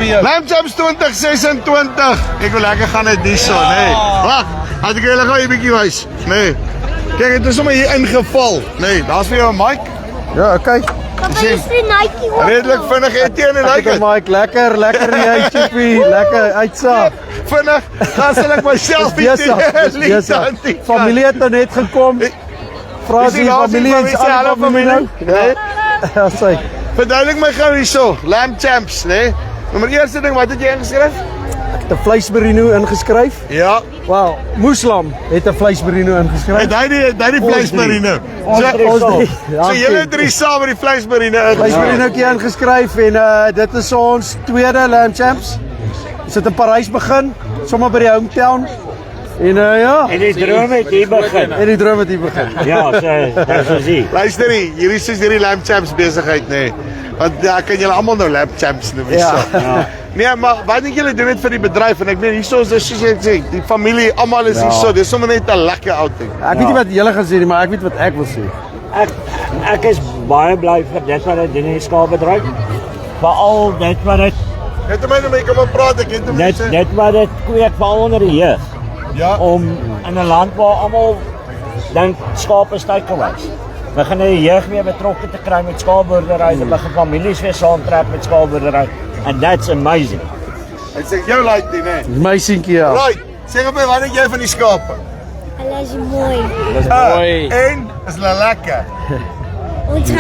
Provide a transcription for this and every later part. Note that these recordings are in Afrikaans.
by jou. Lamb Champs 2026. Ek wil lekker gaan uit die son, nee. Wag, as ek julle gou 'n bietjie wys. Nee. Kyk, dit is sommer hier ingeval. Nee, daar's vir jou 'n mic. Ja, okay. Papa is die Nike hoor. Redelik vinnig Etienne en Lekker hy. Mike, lekker nie uit chippy, lekker uitsaag. Vinnig, gaan sal ek myself Besig. Familie het nou net gekom. Vra Is die die laaste familie familie, en sê hallo alle familie nou. Nee. Ja, sê. Verduidelik my gou hierso. Lamb Champs, nee. Nommer eerste ding, wat het jy ingeskryf? Ek het 'n vleismerino ingeskryf. Ja. Wow, Muslim het 'n vleismerino ingeskryf. Hy die vleismarine. So julle drie saam met die vleismarine. Vleismerinootjie ingeskryf en dit is ons tweede Lamb Champs. Ons het in Parys begin, sommer by die hometown. En ja, En die droom het hier begin. en die droom het hier begin. Ja, dat is die. Luister nie, hierdie is hierdie Lamb Champs besigheid nê. Want ja, kan julle almal nou Lamb Champs noem Ja. hierso. Nee, maar wat dink julle doen dit vir die bedryf en ek meen hierso is dis soos jy sê, die familie almal is hierso. Dis sommer net 'n lekker outing. Ek weet nie wat julle gaan sê nie, maar ek weet wat ek wil sê. Ek is baie bly vir dit wat dit doen in die skaalbedryf. Veral dit wat dit Net my net kom praat ek het hom net wat dit kweek veral onder die jeug. Ja. Om in 'n land waar almal dink skaap is tydgewys. We gaan die jeug weer betrokke te kry met skaalboerdery, dat begin families weer saamtrek met skaalboerdery. And that's amazing. Hy sê jou like dit nê. Dis my seentjie ja. Right. Sê gou my wat dink jy van die skape? Hulle is mooi. Dis mooi. En is hulle lekker. Ons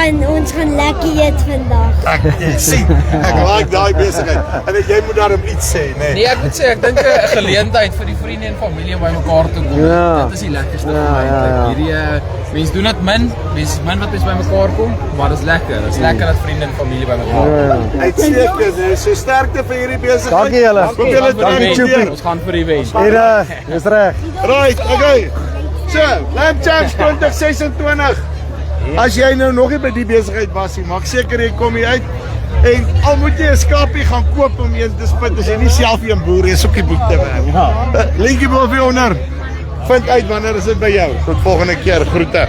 gaan lekker eet vandag. Ek sien. Ek like daai besigheid. En jy moet daarom iets sê nê. Nee, ek moet sê ek dink 'n geleentheid vir die vriende en familie om bymekaar te kom. Ja. Dit is die lekkerste Ja, vir my. ja, ja. Hierdie mense doen dit min wat is bymekaar kom, maar dit is lekker. Dit is lekker dat vriende en familie bymekaar kom. Uitstekend. So sterkte vir hierdie besigheid. Dankie julle. Hoop julle Dankie, trek Choopie. weer. Ons gaan vir die wen. En dis reg. Right, okay. So, Lamb Champs 2026. As jy nou nog nie by die besigheid was nie, maak seker jy kom hier uit. En al moet jy 'n skapie gaan koop om een te spit, as jy nie self een boer is, ook die boete werk. Linkie bo vir onder. Vind uit wanneer is dit by jou. Tot volgende keer. Groete.